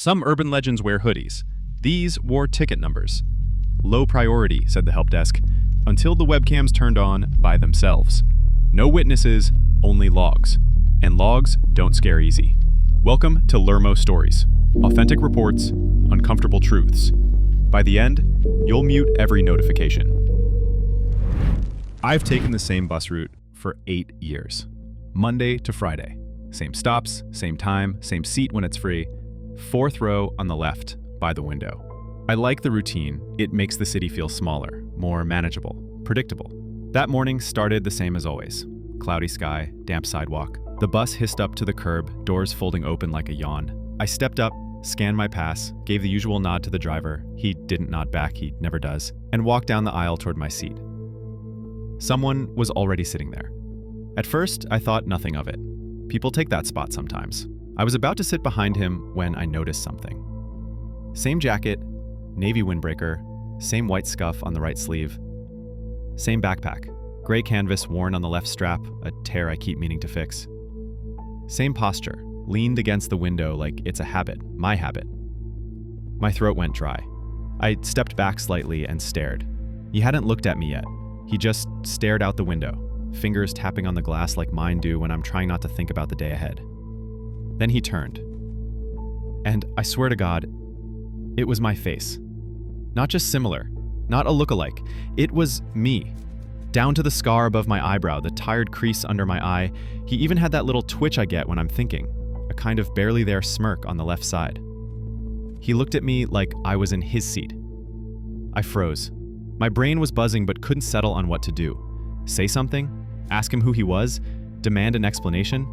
Some urban legends wear hoodies. These wore ticket numbers. Low priority, said the help desk, until the webcams turned on by themselves. No witnesses, only logs. And logs don't scare easy. Welcome to Lermo Stories. Authentic reports, uncomfortable truths. By the end, you'll mute every notification. I've taken the same bus route for 8 years. Monday to Friday. Same stops, same time, same seat when it's free. 4th row on the left, by the window. I like the routine. It makes the city feel smaller, more manageable, predictable. That morning started the same as always. Cloudy sky, damp sidewalk. The bus hissed up to the curb, doors folding open like a yawn. I stepped up, scanned my pass, gave the usual nod to the driver. He didn't nod back, he never does, and walked down the aisle toward my seat. Someone was already sitting there. At first, I thought nothing of it. People take that spot sometimes. I was about to sit behind him when I noticed something. Same jacket, navy windbreaker, same white scuff on the right sleeve, same backpack, gray canvas worn on the left strap, a tear I keep meaning to fix. Same posture, leaned against the window like it's a habit, my habit. My throat went dry. I stepped back slightly and stared. He hadn't looked at me yet. He just stared out the window, fingers tapping on the glass like mine do when I'm trying not to think about the day ahead. Then he turned. And I swear to God, it was my face. Not just similar, not a lookalike. It was me. Down to the scar above my eyebrow, the tired crease under my eye. He even had that little twitch I get when I'm thinking, a kind of barely there smirk on the left side. He looked at me like I was in his seat. I froze. My brain was buzzing but couldn't settle on what to do. Say something? Ask him who he was? Demand an explanation?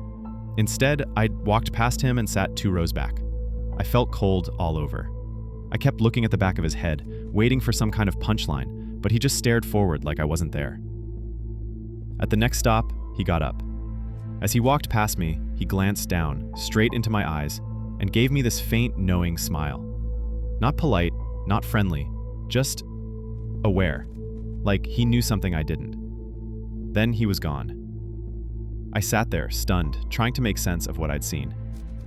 Instead, I walked past him and sat 2 rows back. I felt cold all over. I kept looking at the back of his head, waiting for some kind of punchline, but he just stared forward like I wasn't there. At the next stop, he got up. As he walked past me, he glanced down, straight into my eyes, and gave me this faint, knowing smile. Not polite, not friendly, just aware, like he knew something I didn't. Then he was gone. I sat there, stunned, trying to make sense of what I'd seen.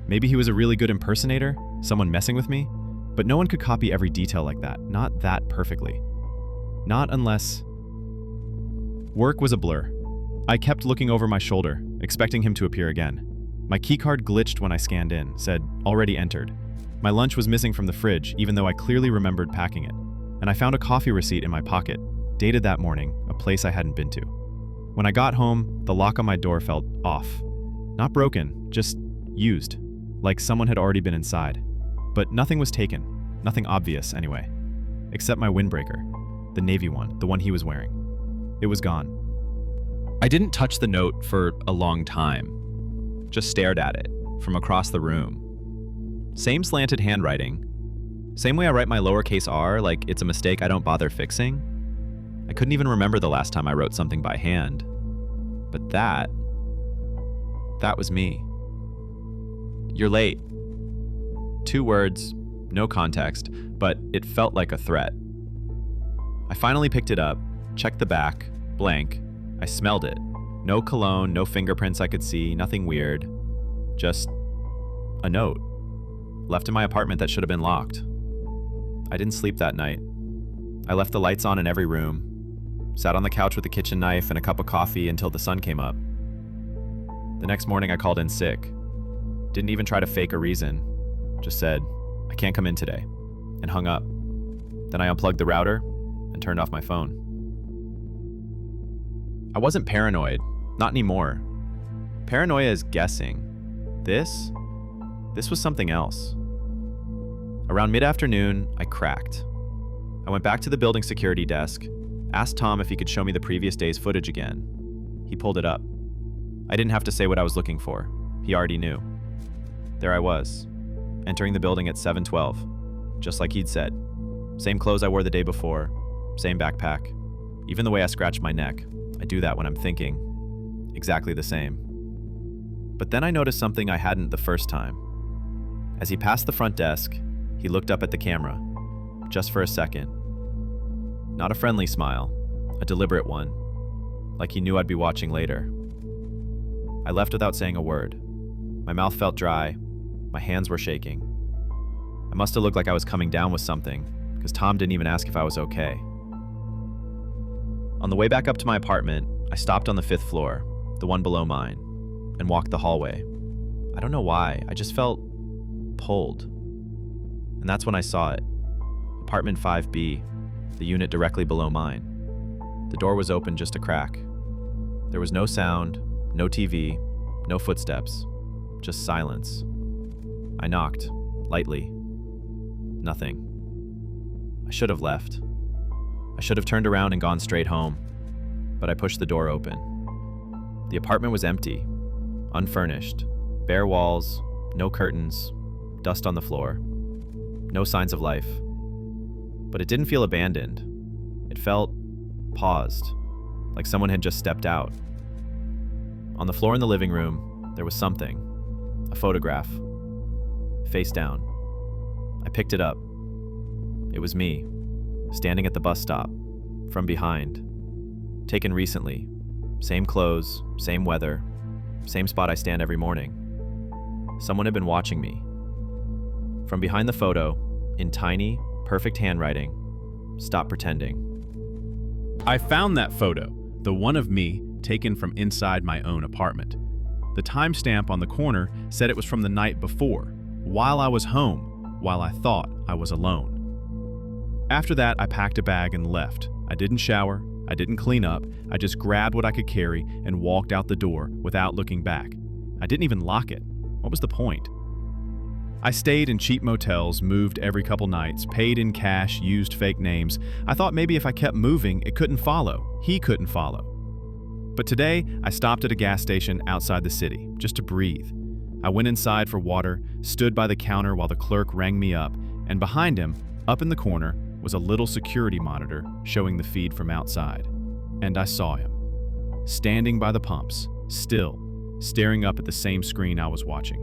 Maybe he was a really good impersonator, someone messing with me, but no one could copy every detail like that, not that perfectly. Not unless... Work was a blur. I kept looking over my shoulder, expecting him to appear again. My keycard glitched when I scanned in, said, already entered. My lunch was missing from the fridge, even though I clearly remembered packing it. And I found a coffee receipt in my pocket, dated that morning, a place I hadn't been to. When I got home, the lock on my door felt off. Not broken, just used, like someone had already been inside. But nothing was taken, nothing obvious anyway, except my windbreaker, the navy one, the one he was wearing. It was gone. I didn't touch the note for a long time, just stared at it from across the room. Same slanted handwriting, same way I write my lowercase r like it's a mistake I don't bother fixing. I couldn't even remember the last time I wrote something by hand. But that was me. You're late. 2 words, no context, but it felt like a threat. I finally picked it up, checked the back, blank. I smelled it. No cologne, no fingerprints I could see, nothing weird. Just a note, left in my apartment that should have been locked. I didn't sleep that night. I left the lights on in every room, sat on the couch with a kitchen knife and a cup of coffee until the sun came up. The next morning I called in sick. Didn't even try to fake a reason. Just said, I can't come in today, and hung up. Then I unplugged the router and turned off my phone. I wasn't paranoid, not anymore. Paranoia is guessing. This was something else. Around mid-afternoon, I cracked. I went back to the building security desk, asked Tom if he could show me the previous day's footage again. He pulled it up. I didn't have to say what I was looking for. He already knew. There I was, entering the building at 7:12, just like he'd said. Same clothes I wore the day before, same backpack. Even the way I scratched my neck, I do that when I'm thinking. Exactly the same. But then I noticed something I hadn't the first time. As he passed the front desk, he looked up at the camera, just for a second. Not a friendly smile, a deliberate one, like he knew I'd be watching later. I left without saying a word. My mouth felt dry, my hands were shaking. I must have looked like I was coming down with something, because Tom didn't even ask if I was okay. On the way back up to my apartment, I stopped on the 5th floor, the one below mine, and walked the hallway. I don't know why, I just felt pulled. And that's when I saw it. Apartment 5B, the unit directly below mine. The door was open just a crack. There was no sound, no TV, no footsteps, just silence. I knocked, lightly. Nothing. I should have left. I should have turned around and gone straight home, but I pushed the door open. The apartment was empty, unfurnished, bare walls, no curtains, dust on the floor, no signs of life. But it didn't feel abandoned. It felt paused, like someone had just stepped out. On the floor in the living room, there was something, a photograph, face down. I picked it up. It was me, standing at the bus stop, from behind, taken recently, same clothes, same weather, same spot I stand every morning. Someone had been watching me. From behind the photo, in tiny, perfect handwriting, "Stop pretending." I found that photo, the one of me taken from inside my own apartment. The timestamp on the corner said it was from the night before, while I was home, while I thought I was alone. After that, I packed a bag and left. I didn't shower, I didn't clean up, I just grabbed what I could carry and walked out the door without looking back. I didn't even lock it. What was the point? I stayed in cheap motels, moved every couple nights, paid in cash, used fake names. I thought maybe if I kept moving, it couldn't follow. He couldn't follow. But today, I stopped at a gas station outside the city, just to breathe. I went inside for water, stood by the counter while the clerk rang me up, and behind him, up in the corner, was a little security monitor showing the feed from outside. And I saw him, standing by the pumps, still, staring up at the same screen I was watching.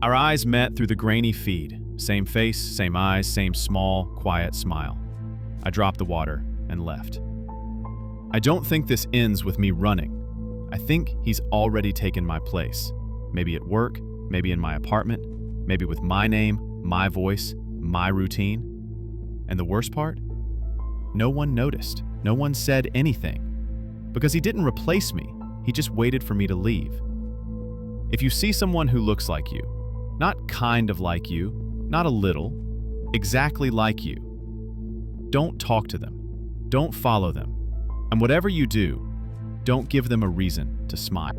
Our eyes met through the grainy feed. Same face, same eyes, same small, quiet smile. I dropped the water and left. I don't think this ends with me running. I think he's already taken my place. Maybe at work, maybe in my apartment, maybe with my name, my voice, my routine. And the worst part? No one noticed. No one said anything. Because he didn't replace me. He just waited for me to leave. If you see someone who looks like you, not kind of like you, not a little, exactly like you, don't talk to them. Don't follow them. And whatever you do, don't give them a reason to smile.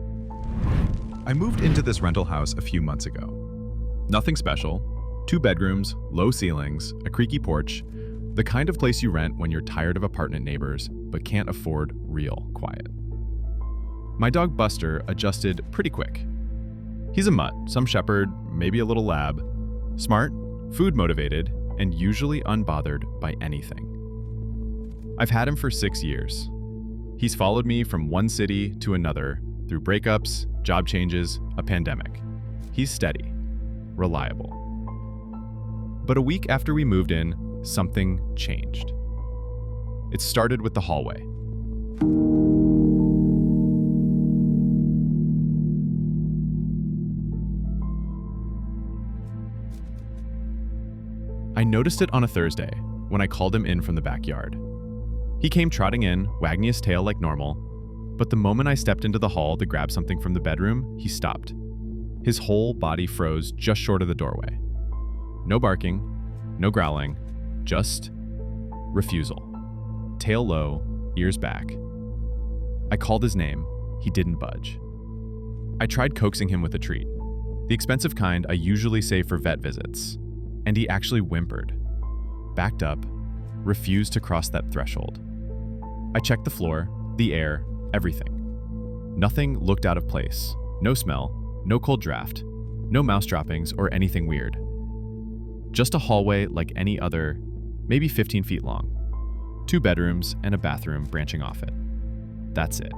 I moved into this rental house a few months ago. Nothing special. 2 bedrooms, low ceilings, a creaky porch, the kind of place you rent when you're tired of apartment neighbors but can't afford real quiet. My dog Buster adjusted pretty quick. He's a mutt, some shepherd, maybe a little lab, smart, food motivated, and usually unbothered by anything. I've had him for 6 years. He's followed me from one city to another through breakups, job changes, a pandemic. He's steady, reliable. But a week after we moved in, something changed. It started with the hallway. I noticed it on a Thursday when I called him in from the backyard. He came trotting in, wagging his tail like normal, but the moment I stepped into the hall to grab something from the bedroom, he stopped. His whole body froze just short of the doorway. No barking, no growling, just refusal. Tail low, ears back. I called his name. He didn't budge. I tried coaxing him with a treat, the expensive kind I usually save for vet visits, and he actually whimpered, backed up, refused to cross that threshold. I checked the floor, the air, everything. Nothing looked out of place. No smell, no cold draft, no mouse droppings or anything weird. Just a hallway like any other, maybe 15 feet long. 2 bedrooms and a bathroom branching off it. That's it.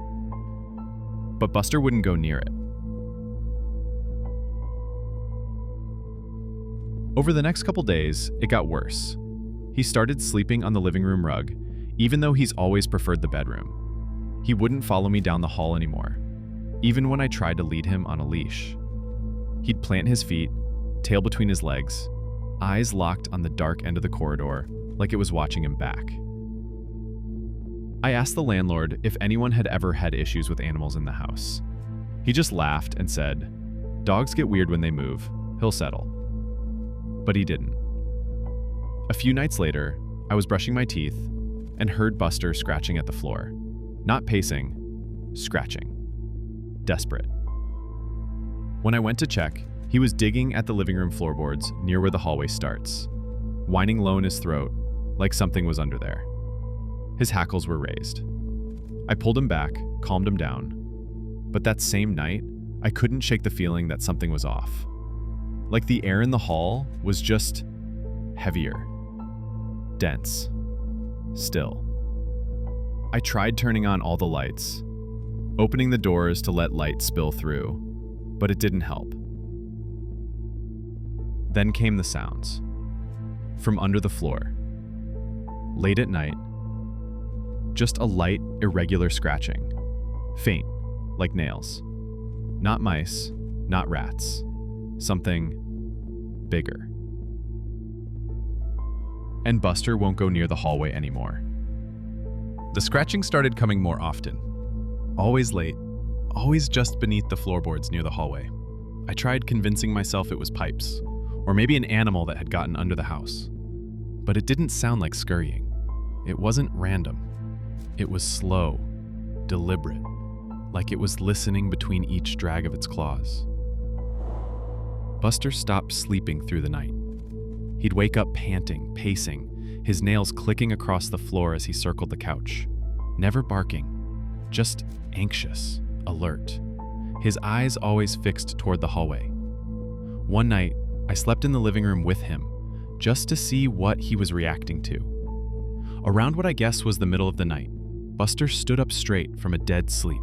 But Buster wouldn't go near it. Over the next couple days, it got worse. He started sleeping on the living room rug, even though he's always preferred the bedroom. He wouldn't follow me down the hall anymore, even when I tried to lead him on a leash. He'd plant his feet, tail between his legs, eyes locked on the dark end of the corridor, like it was watching him back. I asked the landlord if anyone had ever had issues with animals in the house. He just laughed and said, "Dogs get weird when they move. He'll settle." But he didn't. A few nights later, I was brushing my teeth and heard Buster scratching at the floor. Not pacing, scratching. Desperate. When I went to check, he was digging at the living room floorboards near where the hallway starts, whining low in his throat, like something was under there. His hackles were raised. I pulled him back, calmed him down. But that same night, I couldn't shake the feeling that something was off. Like the air in the hall was just heavier, dense, still. I tried turning on all the lights, opening the doors to let light spill through, but it didn't help. Then came the sounds. From under the floor. Late at night, just a light, irregular scratching. Faint, like nails. Not mice, not rats. Something bigger. And Buster won't go near the hallway anymore. The scratching started coming more often. Always late, always just beneath the floorboards near the hallway. I tried convincing myself it was pipes, or maybe an animal that had gotten under the house. But it didn't sound like scurrying. It wasn't random. It was slow, deliberate, like it was listening between each drag of its claws. Buster stopped sleeping through the night. He'd wake up panting, pacing, his nails clicking across the floor as he circled the couch. Never barking, just anxious, alert. His eyes always fixed toward the hallway. One night, I slept in the living room with him, just to see what he was reacting to. Around what I guess was the middle of the night, Buster stood up straight from a dead sleep.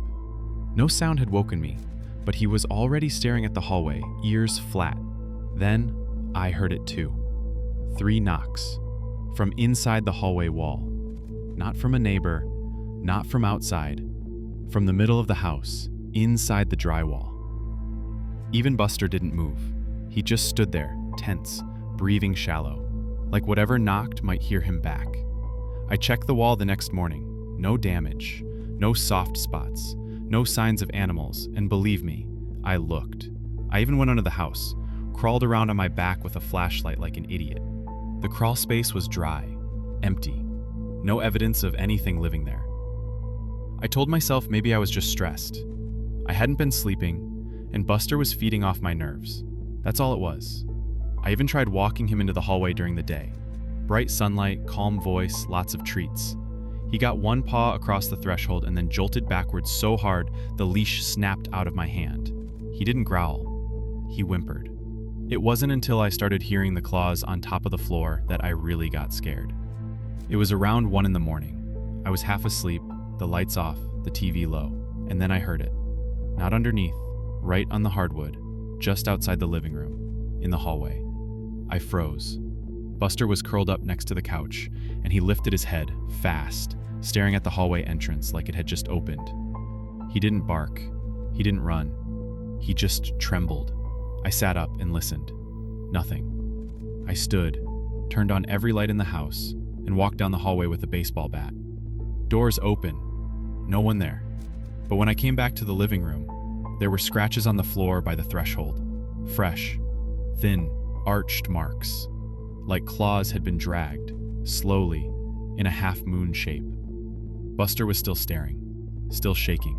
No sound had woken me, but he was already staring at the hallway, ears flat. Then, I heard it too. 3 knocks. From inside the hallway wall. Not from a neighbor, not from outside. From the middle of the house, inside the drywall. Even Buster didn't move. He just stood there, tense, breathing shallow, like whatever knocked might hear him back. I checked the wall the next morning. No damage, no soft spots, no signs of animals, and believe me, I looked. I even went under the house, crawled around on my back with a flashlight like an idiot. The crawl space was dry, empty, no evidence of anything living there. I told myself maybe I was just stressed. I hadn't been sleeping, and Buster was feeding off my nerves. That's all it was. I even tried walking him into the hallway during the day. Bright sunlight, calm voice, lots of treats. He got one paw across the threshold and then jolted backwards so hard the leash snapped out of my hand. He didn't growl. He whimpered. It wasn't until I started hearing the claws on top of the floor that I really got scared. It was around 1 a.m. I was half asleep, the lights off, the TV low, and then I heard it. Not underneath, right on the hardwood, just outside the living room, in the hallway. I froze. Buster was curled up next to the couch, and he lifted his head, fast, staring at the hallway entrance like it had just opened. He didn't bark. He didn't run. He just trembled. I sat up and listened. Nothing. I stood, turned on every light in the house, and walked down the hallway with a baseball bat. Doors open. No one there. But when I came back to the living room, there were scratches on the floor by the threshold. Fresh, thin, arched marks. Like claws had been dragged, slowly, in a half-moon shape. Buster was still staring, still shaking.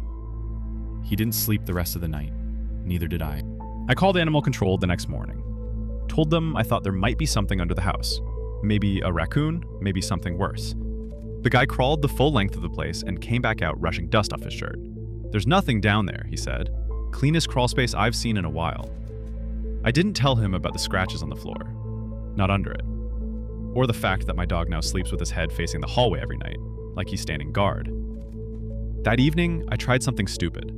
He didn't sleep the rest of the night. Neither did I. I called animal control the next morning. Told them I thought there might be something under the house. Maybe a raccoon, maybe something worse. The guy crawled the full length of the place and came back out rushing dust off his shirt. "There's nothing down there," he said. "Cleanest crawl space I've seen in a while." I didn't tell him about the scratches on the floor. Not under it. Or the fact that my dog now sleeps with his head facing the hallway every night, like he's standing guard. That evening, I tried something stupid.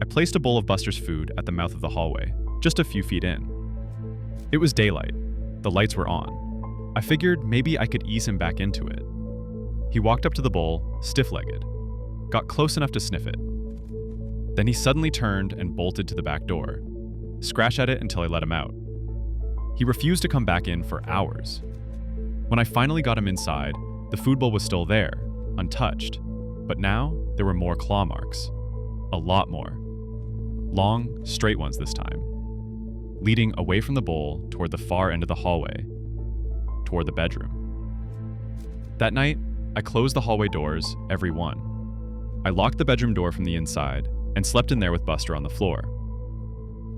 I placed a bowl of Buster's food at the mouth of the hallway, just a few feet in. It was daylight. The lights were on. I figured maybe I could ease him back into it. He walked up to the bowl, stiff-legged, got close enough to sniff it. Then he suddenly turned and bolted to the back door. Scratch at it until I let him out. He refused to come back in for hours. When I finally got him inside, the food bowl was still there, untouched, but now there were more claw marks. A lot more. Long, straight ones this time, leading away from the bowl toward the far end of the hallway, toward the bedroom. That night, I closed the hallway doors, every one. I locked the bedroom door from the inside and slept in there with Buster on the floor.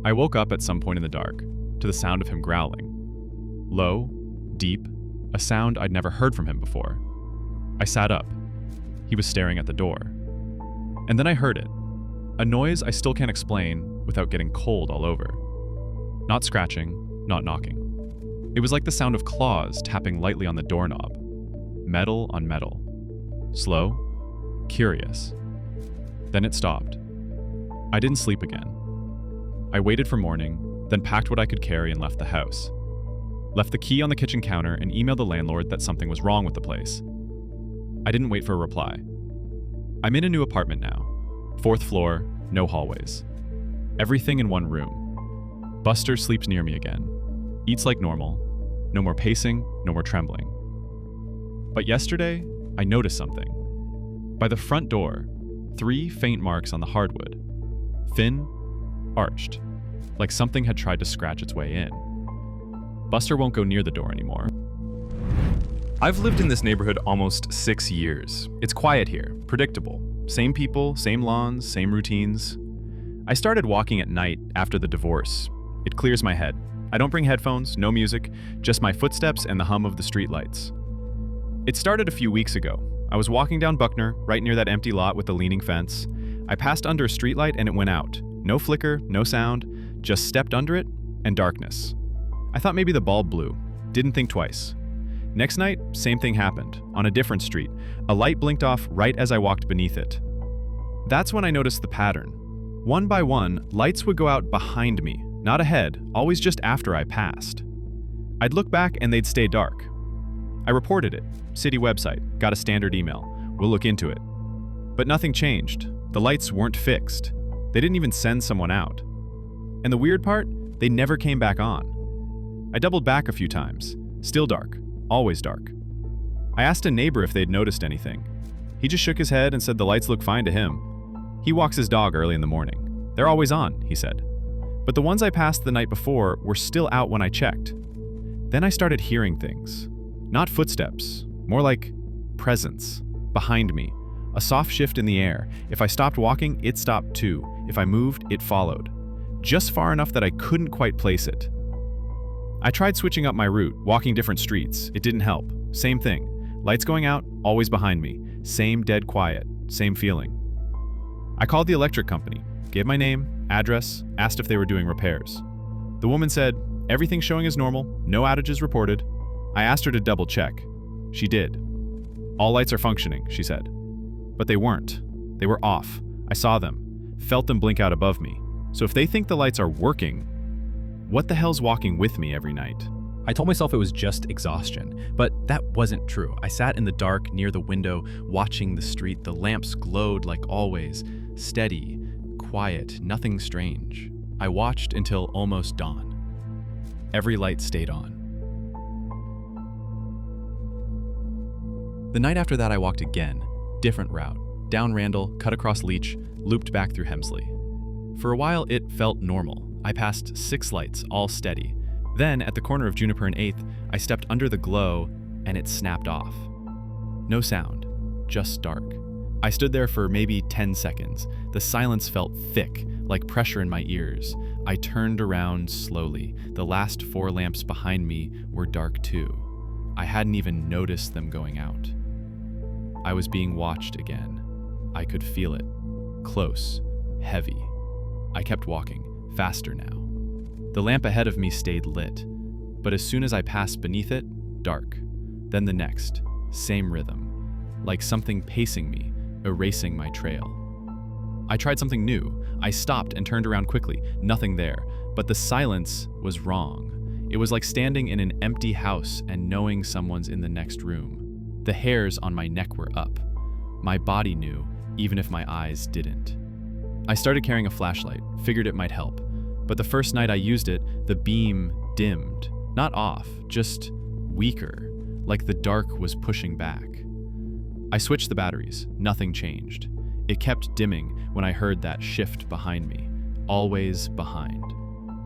I woke up at some point in the dark to the sound of him growling. Low, deep, a sound I'd never heard from him before. I sat up. He was staring at the door. And then I heard it. A noise I still can't explain without getting cold all over. Not scratching, not knocking. It was like the sound of claws tapping lightly on the doorknob. Metal on metal. Slow, curious. Then it stopped. I didn't sleep again. I waited for morning, then packed what I could carry and left the house. Left the key on the kitchen counter and emailed the landlord that something was wrong with the place. I didn't wait for a reply. I'm in a new apartment now. 4th floor, no hallways. Everything in one room. Buster sleeps near me again. Eats like normal. No more pacing, no more trembling. But yesterday, I noticed something. By the front door, 3 faint marks on the hardwood. Thin, arched, like something had tried to scratch its way in. Buster won't go near the door anymore. I've lived in this neighborhood almost 6 years. It's quiet here, predictable. Same people, same lawns, same routines. I started walking at night after the divorce. It clears my head. I don't bring headphones, no music, just my footsteps and the hum of the streetlights. It started a few weeks ago. I was walking down Buckner, right near that empty lot with the leaning fence. I passed under a streetlight and it went out. No flicker, no sound, just stepped under it and darkness. I thought maybe the bulb blew. Didn't think twice. Next night, same thing happened, on a different street. A light blinked off right as I walked beneath it. That's when I noticed the pattern. One by one, lights would go out behind me, not ahead, always just after I passed. I'd look back and they'd stay dark. I reported it, city website, got a standard email. We'll look into it. But nothing changed. The lights weren't fixed. They didn't even send someone out. And the weird part, they never came back on. I doubled back a few times. Still dark. Always dark. I asked a neighbor if they'd noticed anything. He just shook his head and said the lights look fine to him. He walks his dog early in the morning. They're always on, he said. But the ones I passed the night before were still out when I checked. Then I started hearing things. Not footsteps, more like presence, behind me. A soft shift in the air. If I stopped walking, it stopped too. If I moved, it followed. Just far enough that I couldn't quite place it. I tried switching up my route, walking different streets. It didn't help. Same thing. Lights going out, always behind me. Same dead quiet. Same feeling. I called the electric company, gave my name, address, asked if they were doing repairs. The woman said, everything's showing as normal, no outages reported. I asked her to double check. She did. All lights are functioning, she said. But they weren't. They were off. I saw them, felt them blink out above me. So if they think the lights are working, what the hell's walking with me every night? I told myself it was just exhaustion, but that wasn't true. I sat in the dark near the window, watching the street. The lamps glowed like always, steady, quiet, nothing strange. I watched until almost dawn. Every light stayed on. The night after that, I walked again, different route, down Randall, cut across Leech, looped back through Hemsley. For a while, it felt normal. I passed 6 lights, all steady. Then, at the corner of Juniper and 8th, I stepped under the glow, and it snapped off. No sound, just dark. I stood there for maybe 10 seconds. The silence felt thick, like pressure in my ears. I turned around slowly. The last 4 lamps behind me were dark too. I hadn't even noticed them going out. I was being watched again. I could feel it. Close, heavy. I kept walking, faster now. The lamp ahead of me stayed lit, but as soon as I passed beneath it, dark. Then the next, same rhythm, like something pacing me, erasing my trail. I tried something new. I stopped and turned around quickly, nothing there, but the silence was wrong. It was like standing in an empty house and knowing someone's in the next room. The hairs on my neck were up. My body knew, even if my eyes didn't. I started carrying a flashlight, figured it might help. But the first night I used it, the beam dimmed. Not off, just weaker, like the dark was pushing back. I switched the batteries. Nothing changed. It kept dimming when I heard that shift behind me, always behind.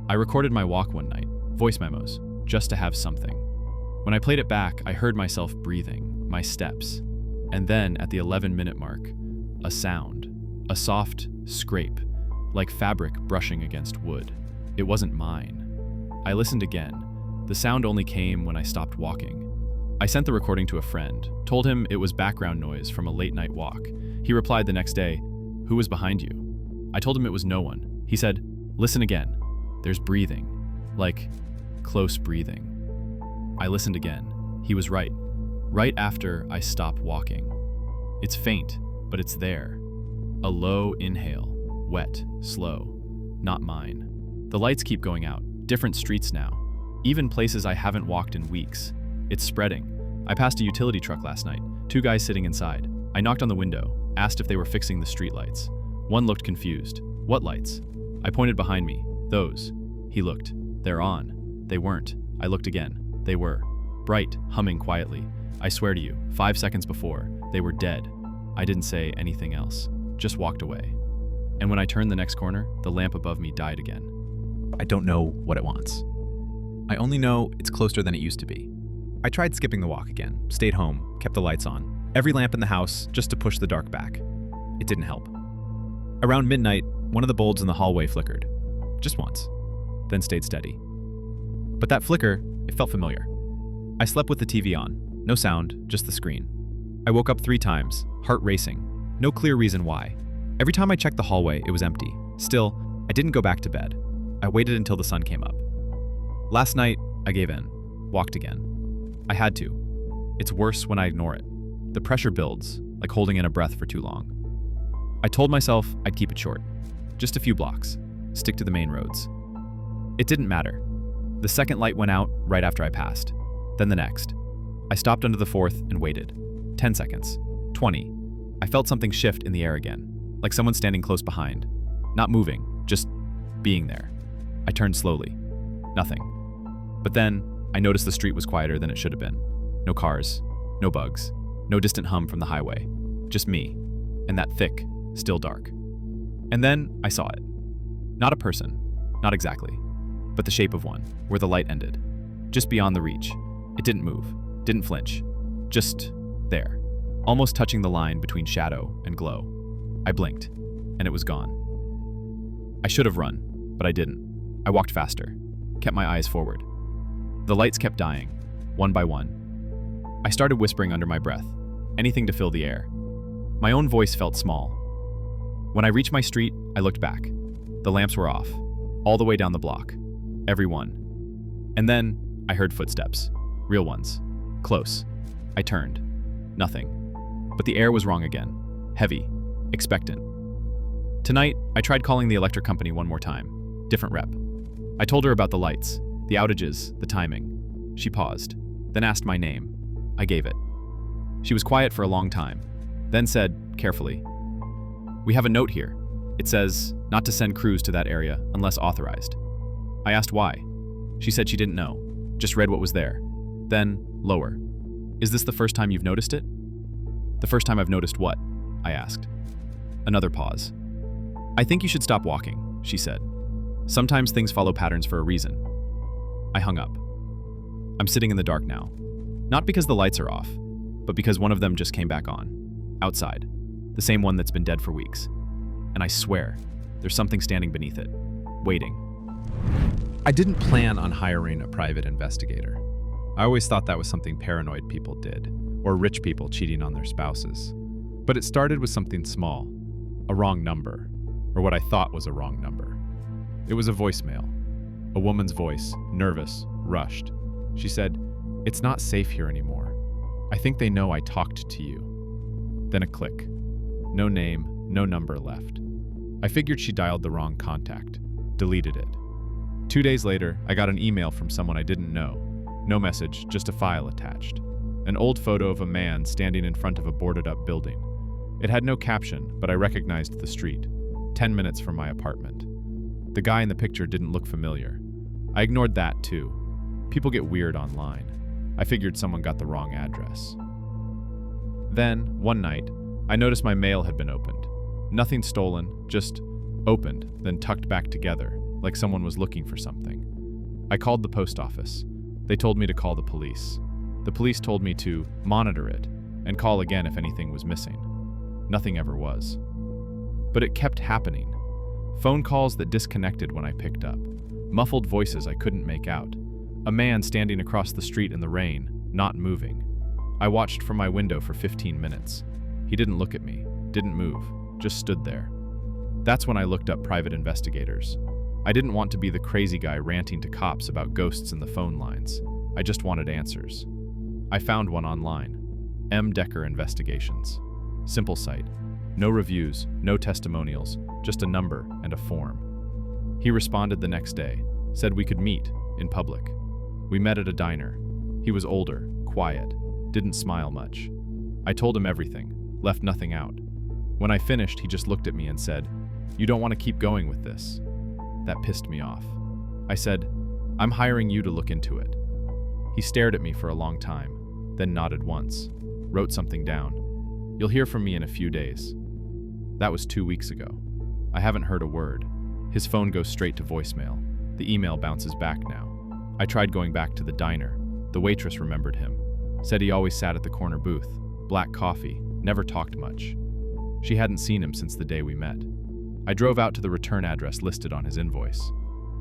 I recorded my walk one night, voice memos, just to have something. When I played it back, I heard myself breathing, my steps, and then at the 11-minute mark, a sound, a soft scrape, like fabric brushing against wood. It wasn't mine. I listened again. The sound only came when I stopped walking. I sent the recording to a friend, told him it was background noise from a late-night walk. He replied the next day, "Who was behind you?" I told him it was no one. He said, "Listen again. There's breathing, like close breathing." I listened again. He was right. Right after I stopped walking. It's faint, but it's there. A low inhale, wet, slow, not mine. The lights keep going out, different streets now, even places I haven't walked in weeks. It's spreading. I passed a utility truck last night, 2 guys sitting inside. I knocked on the window, asked if they were fixing the street lights. One looked confused. "What lights?" I pointed behind me. "Those." He looked. "They're on." They weren't. I looked again. They were. Bright, humming quietly. I swear to you, 5 seconds before, they were dead. I didn't say anything else, just walked away. And when I turned the next corner, the lamp above me died again. I don't know what it wants. I only know it's closer than it used to be. I tried skipping the walk again, stayed home, kept the lights on, every lamp in the house just to push the dark back. It didn't help. Around midnight, one of the bulbs in the hallway flickered. Just once, then stayed steady. But that flicker, it felt familiar. I slept with the TV on, no sound, just the screen. I woke up 3 times, heart racing, no clear reason why. Every time I checked the hallway, it was empty. Still, I didn't go back to bed. I waited until the sun came up. Last night, I gave in, walked again. I had to. It's worse when I ignore it. The pressure builds, like holding in a breath for too long. I told myself I'd keep it short. Just a few blocks. Stick to the main roads. It didn't matter. The second light went out right after I passed. Then the next. I stopped under the 4th and waited. 10 seconds. 20. I felt something shift in the air again, like someone standing close behind. Not moving, just being there. I turned slowly. Nothing. But then, I noticed the street was quieter than it should have been. No cars, no bugs, no distant hum from the highway. Just me, and that thick, still dark. And then I saw it. Not a person, not exactly, but the shape of one, where the light ended. Just beyond the reach. It didn't move, didn't flinch. Just there, almost touching the line between shadow and glow. I blinked, and it was gone. I should have run, but I didn't. I walked faster, kept my eyes forward. The lights kept dying, one by one. I started whispering under my breath, anything to fill the air. My own voice felt small. When I reached my street, I looked back. The lamps were off, all the way down the block. Every one. And then, I heard footsteps. Real ones. Close. I turned. Nothing. But the air was wrong again. Heavy. Expectant. Tonight, I tried calling the electric company one more time. Different rep. I told her about the lights, the outages, the timing. She paused, then asked my name. I gave it. She was quiet for a long time, then said, carefully, "We have a note here. It says not to send crews to that area unless authorized." I asked why. She said she didn't know, just read what was there. Then, lower. "Is this the first time you've noticed it?" "The first time I've noticed what?" I asked. Another pause. "I think you should stop walking," she said. "Sometimes things follow patterns for a reason." I hung up. I'm sitting in the dark now. Not because the lights are off, but because one of them just came back on. Outside. The same one that's been dead for weeks. And I swear, there's something standing beneath it. Waiting. I didn't plan on hiring a private investigator. I always thought that was something paranoid people did, or rich people cheating on their spouses. But it started with something small. A wrong number. Or what I thought was a wrong number. It was a voicemail. A woman's voice, nervous, rushed. She said, "It's not safe here anymore. I think they know I talked to you." Then a click. No name, no number left. I figured she dialed the wrong contact, deleted it. 2 days later, I got an email from someone I didn't know. No message, just a file attached. An old photo of a man standing in front of a boarded-up building. It had no caption, but I recognized the street, 10 minutes from my apartment. The guy in the picture didn't look familiar. I ignored that too. People get weird online. I figured someone got the wrong address. Then, one night, I noticed my mail had been opened. Nothing stolen, just opened, then tucked back together, like someone was looking for something. I called the post office. They told me to call the police. The police told me to monitor it and call again if anything was missing. Nothing ever was. But it kept happening. Phone calls that disconnected when I picked up. Muffled voices I couldn't make out. A man standing across the street in the rain, not moving. I watched from my window for 15 minutes. He didn't look at me, didn't move, just stood there. That's when I looked up private investigators. I didn't want to be the crazy guy ranting to cops about ghosts in the phone lines. I just wanted answers. I found one online. M. Decker Investigations. Simple site. No reviews, no testimonials, just a number and a form. He responded the next day, said we could meet in public. We met at a diner. He was older, quiet, didn't smile much. I told him everything, left nothing out. When I finished, he just looked at me and said, "You don't want to keep going with this." That pissed me off. I said, "I'm hiring you to look into it." He stared at me for a long time, then nodded once, wrote something down. "You'll hear from me in a few days." That was 2 weeks ago. I haven't heard a word. His phone goes straight to voicemail. The email bounces back now. I tried going back to the diner. The waitress remembered him. Said he always sat at the corner booth. Black coffee, never talked much. She hadn't seen him since the day we met. I drove out to the return address listed on his invoice.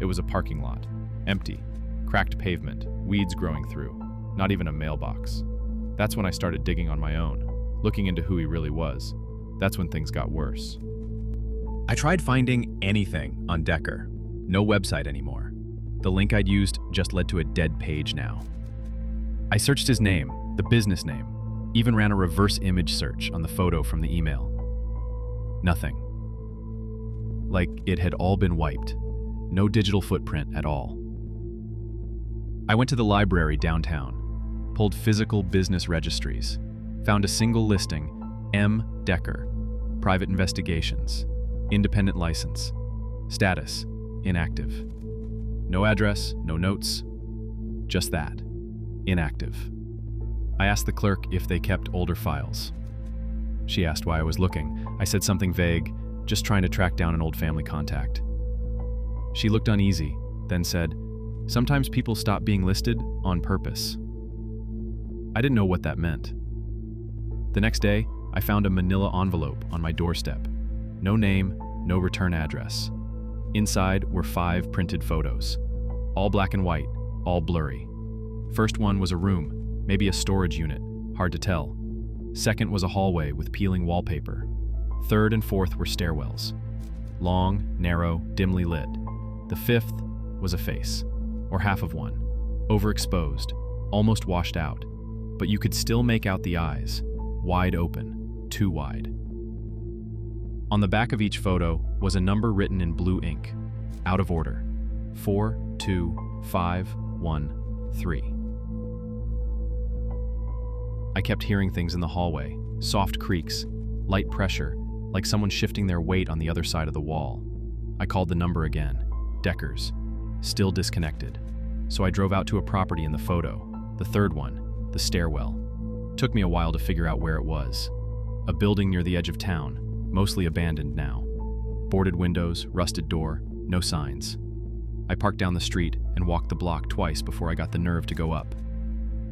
It was a parking lot, empty, cracked pavement, weeds growing through, not even a mailbox. That's when I started digging on my own, looking into who he really was. That's when things got worse. I tried finding anything on Decker. No website anymore. The link I'd used just led to a dead page now. I searched his name, the business name, even ran a reverse image search on the photo from the email. Nothing. Like it had all been wiped. No digital footprint at all. I went to the library downtown, pulled physical business registries, found a single listing, M. Decker, private investigations, independent license, status, inactive. No address, no notes, just that, inactive. I asked the clerk if they kept older files. She asked why I was looking. I said something vague, just trying to track down an old family contact. She looked uneasy, then said, "Sometimes people stop being listed on purpose." I didn't know what that meant. The next day, I found a manila envelope on my doorstep. No name, no return address. Inside were 5 printed photos. All black and white, all blurry. First one was a room, maybe a storage unit, hard to tell. Second was a hallway with peeling wallpaper. Third and fourth were stairwells. Long, narrow, dimly lit. The fifth was a face, or half of one, overexposed, almost washed out, but you could still make out the eyes, wide open, too wide. On the back of each photo was a number written in blue ink, out of order, 42513. I kept hearing things in the hallway, soft creaks, light pressure, like someone shifting their weight on the other side of the wall. I called the number again, Decker's, still disconnected. So I drove out to a property in the photo, the third one, the stairwell. Took me a while to figure out where it was. A building near the edge of town, mostly abandoned now. Boarded windows, rusted door, no signs. I parked down the street and walked the block twice before I got the nerve to go up.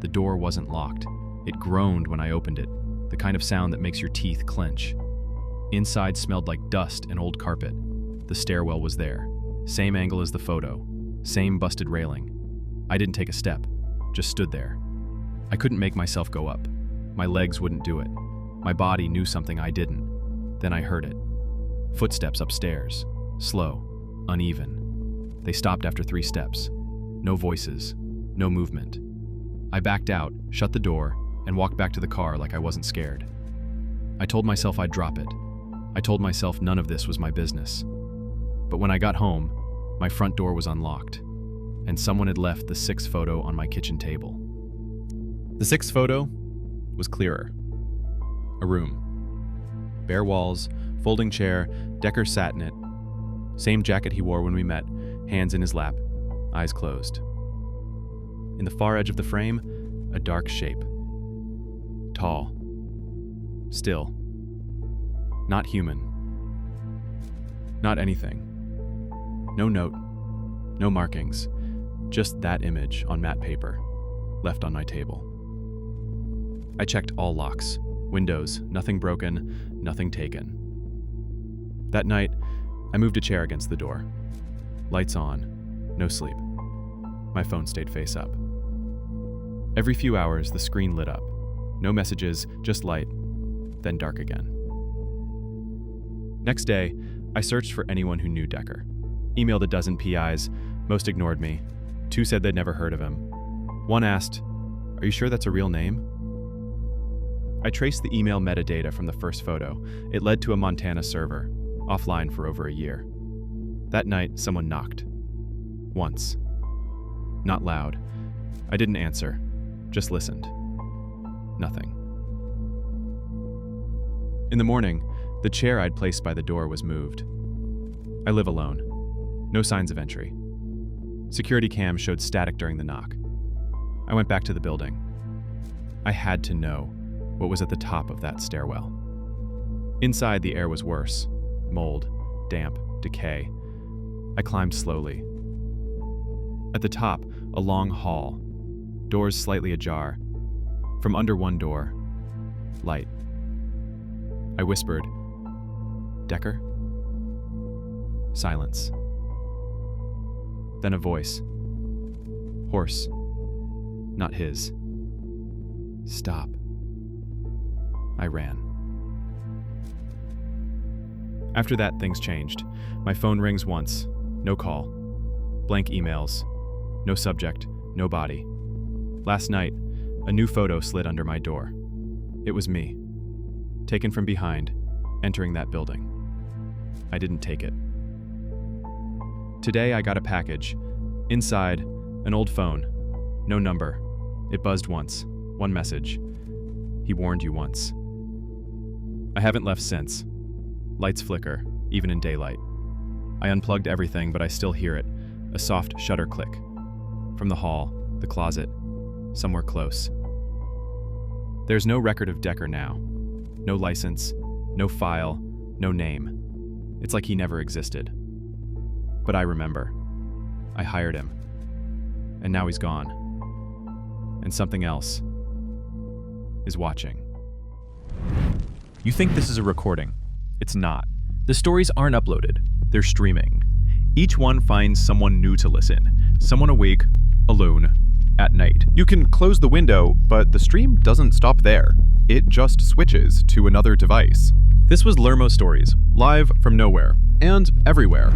The door wasn't locked. It groaned when I opened it, the kind of sound that makes your teeth clench. Inside smelled like dust and old carpet. The stairwell was there. Same angle as the photo. Same busted railing. I didn't take a step, just stood there. I couldn't make myself go up. My legs wouldn't do it. My body knew something I didn't. Then I heard it. Footsteps upstairs. Slow, uneven. They stopped after 3 steps. No voices, no movement. I backed out, shut the door, and walked back to the car like I wasn't scared. I told myself I'd drop it. I told myself none of this was my business. But when I got home, my front door was unlocked, and someone had left the 6th photo on my kitchen table. The 6th photo was clearer. A room. Bare walls, folding chair, Decker sat in it. Same jacket he wore when we met, hands in his lap, eyes closed. In the far edge of the frame, a dark shape. Tall. Still. Not human. Not anything. No note. No markings. Just that image on matte paper, left on my table. I checked all locks, windows, nothing broken, nothing taken. That night, I moved a chair against the door. Lights on, no sleep. My phone stayed face up. Every few hours, the screen lit up. No messages, just light, then dark again. Next day, I searched for anyone who knew Decker. Emailed a dozen PIs, most ignored me. 2 said they'd never heard of him. 1 asked, "Are you sure that's a real name?" I traced the email metadata from the first photo. It led to a Montana server, offline for over a year. That night, someone knocked. Once. Not loud. I didn't answer, just listened. Nothing. In the morning, the chair I'd placed by the door was moved. I live alone. No signs of entry. Security cam showed static during the knock. I went back to the building. I had to know what was at the top of that stairwell. Inside, the air was worse. Mold, damp, decay. I climbed slowly. At the top, a long hall. Doors slightly ajar. From under one door, light. I whispered, "Decker?" Silence. Then a voice. Hoarse. Not his. "Stop." I ran. After that, things changed. My phone rings once. No call. Blank emails. No subject. No body. Last night, a new photo slid under my door. It was me. Taken from behind, entering that building. I didn't take it. Today I got a package. Inside, an old phone. No number. It buzzed once. One message. He warned you once. I haven't left since. Lights flicker, even in daylight. I unplugged everything, but I still hear it. A soft shutter click. From the hall, the closet, somewhere close. There's no record of Decker now. No license, no file, no name. It's like he never existed. But I remember. I hired him. And now he's gone. And something else is watching. You think this is a recording? It's not. The stories aren't uploaded. They're streaming. Each one finds someone new to listen. Someone awake, alone, at night. You can close the window, but the stream doesn't stop there. It just switches to another device. This was Lermo Stories, live from nowhere and everywhere.